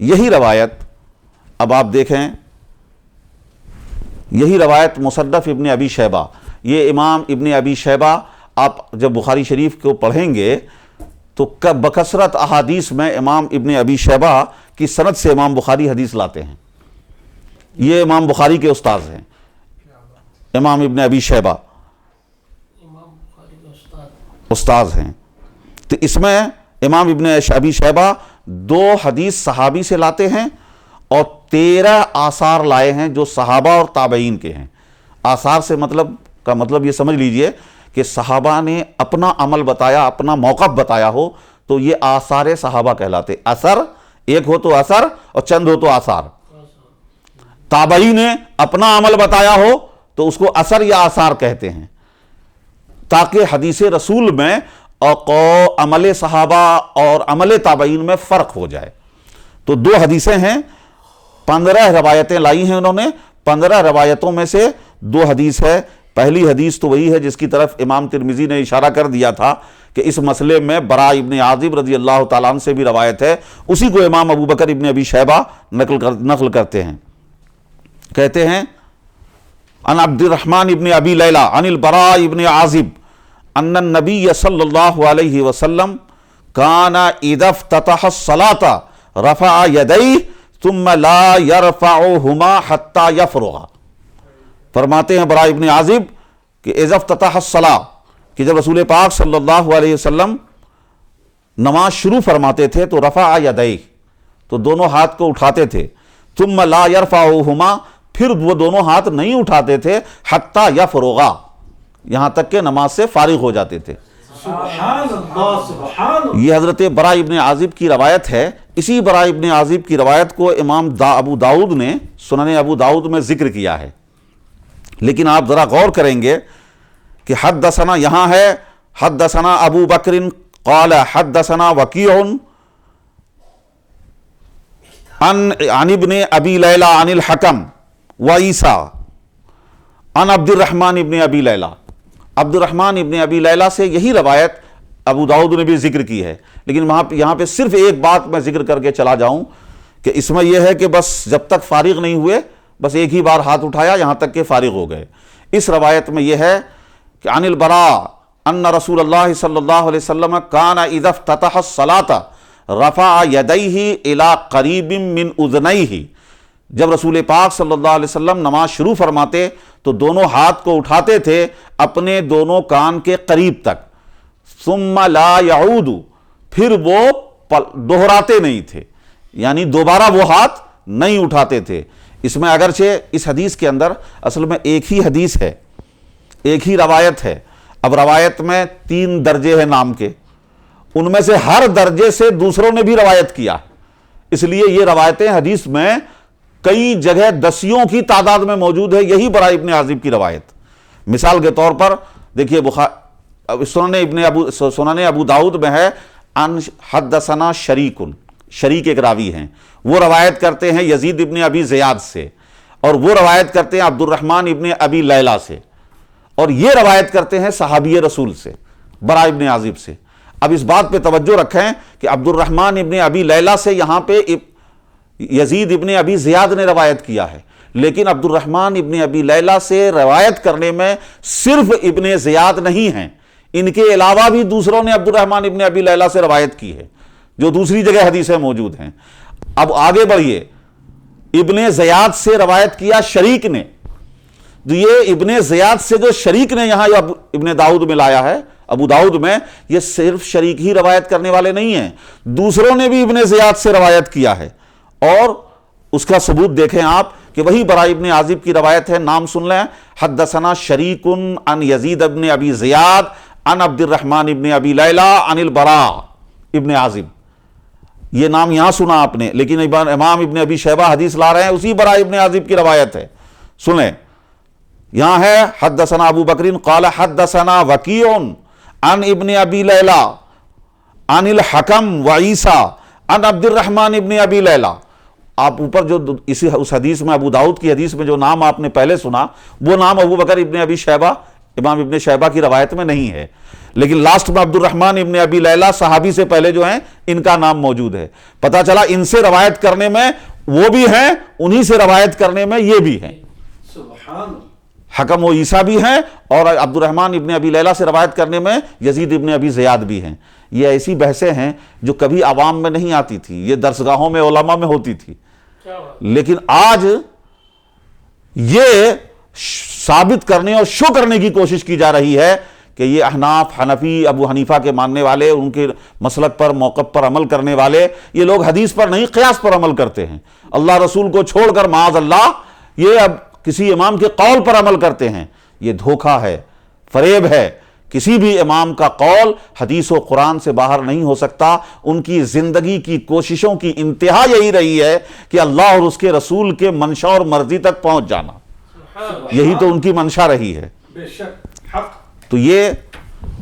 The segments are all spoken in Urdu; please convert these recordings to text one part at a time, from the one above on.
یہی روایت اب آپ دیکھیں، یہی روایت مصنف ابن ابی شیبہ، یہ امام ابن ابی شیبہ آپ جب بخاری شریف کو پڑھیں گے تو بکثرت احادیث میں امام ابن ابی شیبہ کی سند سے امام بخاری حدیث لاتے ہیں. یہ امام بخاری کے استاذ ہیں، امام ابن ابی شیبہ استاذ ہیں. تو اس میں امام ابن ابی شیبہ 2 حدیث صحابی سے لاتے ہیں اور 13 آثار لائے ہیں جو صحابہ اور تابعین کے ہیں. آثار سے مطلب یہ سمجھ لیجئے کہ صحابہ نے اپنا عمل بتایا، اپنا موقف بتایا ہو تو یہ آثار صحابہ کہلاتے. اثر ایک ہو تو اثر اور چند ہو تو آثار. تابعین نے اپنا عمل بتایا ہو تو اس کو اثر یا آثار کہتے ہیں، تاکہ حدیث رسول میں عمل صحابہ اور عمل تابعین میں فرق ہو جائے. تو 2 حدیثیں ہیں، 15 روایتیں لائی ہیں انہوں نے. 15 روایتوں میں سے 2 حدیث ہے. پہلی حدیث تو وہی ہے جس کی طرف امام ترمذی نے اشارہ کر دیا تھا کہ اس مسئلے میں براء ابن عازب رضی اللہ تعالیٰ عنہ سے بھی روایت ہے. اسی کو امام ابو بکر ابن ابی شیبہ نقل کرتے ہیں. کہتے ہیں عن عبد الرحمن ابن ابی لیلہ عن البراء ابن عازب ان النبی صلی اللہ علیہ وسلم کان اذا افتتح الصلاة رفع یدیہ ثم لا یرفعہما حتی یفرغ. فرماتے ہیں براء ابن عازب کہ اذا افتتح الصلاة، کہ جب رسول پاک صلی اللہ علیہ وسلم نماز شروع فرماتے تھے تو رفع یدیہ، تو دونوں ہاتھ کو اٹھاتے تھے. ثم لا یرفعہما، پھر وہ دونوں ہاتھ نہیں اٹھاتے تھے حتی یفرغا، یہاں تک کہ نماز سے فارغ ہو جاتے تھے. سبحان اللہ سبحان اللہ. یہ حضرت براء ابن عازب کی روایت ہے. اسی براء ابن عازب کی روایت کو امام ابو داؤد نے سنن ابو داؤد میں ذکر کیا ہے. لیکن آپ ذرا غور کریں گے کہ حدثنا یہاں ہے حدثنا ابو بکر قال حدثنا وکیع عن ابن ابی لیلہ عن الحکم وعیسیٰ عن عبد الرحمن ابن ابی لیلہ. عبد الرحمن ابن ابی لیلہ سے یہی روایت ابو داؤد نے بھی ذکر کی ہے. لیکن یہاں پہ صرف ایک بات میں ذکر کر کے چلا جاؤں کہ اس میں یہ ہے کہ بس جب تک فارغ نہیں ہوئے بس ایک ہی بار ہاتھ اٹھایا یہاں تک کہ فارغ ہو گئے. اس روایت میں یہ ہے کہ عن البراء ان رسول اللہ صلی اللہ علیہ وسلم کان اذا افتتح الصلاة رفع یدیہ الی قریب من اذنیہ. جب رسول پاک صلی اللہ علیہ وسلم نماز شروع فرماتے تو دونوں ہاتھ کو اٹھاتے تھے اپنے دونوں کان کے قریب تک. ثم لا یعود، پھر وہ دہراتے نہیں تھے، یعنی دوبارہ وہ ہاتھ نہیں اٹھاتے تھے. اس میں اگرچہ اس حدیث کے اندر اصل میں ایک ہی حدیث ہے، ایک ہی روایت ہے. اب روایت میں 3 درجے ہیں نام کے، ان میں سے ہر درجے سے دوسروں نے بھی روایت کیا، اس لیے یہ روایتیں حدیث میں کئی جگہ دسیوں کی تعداد میں موجود ہے. یہی براء ابن عازب کی روایت. مثال کے طور پر دیکھیے سنن ابو داؤد میں ہے ان حدثنا شریک ایک راوی ہیں، وہ روایت کرتے ہیں یزید ابن ابی زیاد سے، اور وہ روایت کرتے ہیں عبد الرحمن ابن ابی لیلہ سے، اور یہ روایت کرتے ہیں صحابی رسول سے براء ابن عازب سے. اب اس بات پہ توجہ رکھیں کہ عبد الرحمن ابن ابی لیلہ سے یہاں پہ یزید ابن ابی زیاد نے روایت کیا ہے، لیکن عبد الرحمن ابن ابی لیلہ سے روایت کرنے میں صرف ابن زیاد نہیں ہیں، ان کے علاوہ بھی دوسروں نے عبد الرحمن ابن ابی لیلہ سے روایت کی ہے جو دوسری جگہ حدیثیں موجود ہیں. اب آگے بڑھیے، ابن زیاد سے روایت کیا شریک نے، تو یہ ابن زیاد سے جو شریک نے یہاں ابن داؤد میں لایا ہے، ابو داؤد میں، یہ صرف شریک ہی روایت کرنے والے نہیں ہیں، دوسروں نے بھی ابن زیاد سے روایت کیا ہے. اور اس کا ثبوت دیکھیں آپ کہ وہی براء ابن عازب کی روایت ہے. نام سن لیں، حدثنا شریک عن یزید ابن ابی زیاد عن عبد الرحمن ابن ابی لیلہ عن البراء ابن عازب. یہ نام یہاں سنا آپ نے، لیکن امام ابن ابی شیبہ حدیث لا رہے ہیں اسی براء ابن عازب کی روایت ہے. سنیں، یہاں ہے حدثنا ابو بکر قال حدثنا وکیع عن ابن ابی لیلہ عن الحکم وعیسیٰ عن عبد الرحمن ابن ابی لیلہ. آپ اوپر جو اس حدیث میں ابو داؤد کی حدیث میں جو نام آپ نے پہلے سنا وہ نام ابو بکر ابن ابی شیبہ امام ابن شیبہ کی روایت میں نہیں ہے، لیکن لاسٹ میں عبد الرحمن ابن ابی لیلہ صحابی سے پہلے جو ہیں ان کا نام موجود ہے۔ پتہ چلا ان سے روایت کرنے میں وہ بھی ہیں، انہی سے روایت کرنے میں یہ بھی ہیں، سبحان اللہ۔ حکم و عیسیٰ بھی ہیں، اور عبد الرحمن ابن ابی لیلہ سے روایت کرنے میں یزید ابن ابی زیاد بھی ہیں۔ یہ ایسی بحثیں ہیں جو کبھی عوام میں نہیں آتی تھی، یہ درسگاہوں میں علماء میں ہوتی تھی، لیکن آج یہ ثابت کرنے اور شو کرنے کی کوشش کی جا رہی ہے کہ یہ احناف، حنفی، ابو حنیفہ کے ماننے والے، ان کے مسلک پر، موقف پر عمل کرنے والے، یہ لوگ حدیث پر نہیں قیاس پر عمل کرتے ہیں، اللہ رسول کو چھوڑ کر معاذ اللہ یہ اب کسی امام کے قول پر عمل کرتے ہیں۔ یہ دھوکہ ہے، فریب ہے۔ کسی بھی امام کا قول حدیث و قرآن سے باہر نہیں ہو سکتا۔ ان کی زندگی کی کوششوں کی انتہا یہی رہی ہے کہ اللہ اور اس کے رسول کے منشا اور مرضی تک پہنچ جانا، یہی تو ان کی منشا رہی ہے۔ بے شک حق۔ تو یہ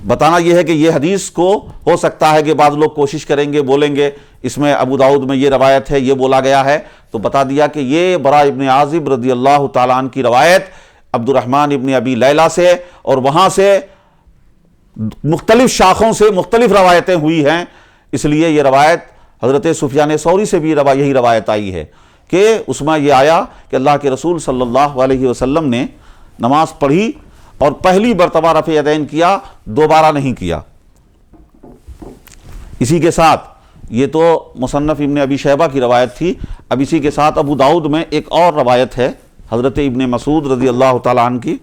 بتانا یہ ہے کہ یہ حدیث کو ہو سکتا ہے کہ بعض لوگ کوشش کریں گے، بولیں گے اس میں ابو داؤد میں یہ روایت ہے، یہ بولا گیا ہے، تو بتا دیا کہ یہ برا ابن عازب رضی اللہ تعالیٰ عنہ کی روایت عبد الرحمن ابن ابی لیلہ سے، اور وہاں سے مختلف شاخوں سے مختلف روایتیں ہوئی ہیں، اس لیے یہ روایت حضرت سفیان ثوری سے بھی یہی روایت آئی ہے کہ اس میں یہ آیا کہ اللہ کے رسول صلی اللہ علیہ وسلم نے نماز پڑھی اور پہلی مرتبہ رفع یدین کیا، دوبارہ نہیں کیا۔ اسی کے ساتھ یہ تو مصنف ابن ابی شیبہ کی روایت تھی، اب اسی کے ساتھ ابو داؤد میں ایک اور روایت ہے حضرت ابن مسعود رضی اللہ تعالیٰ عنہ کی،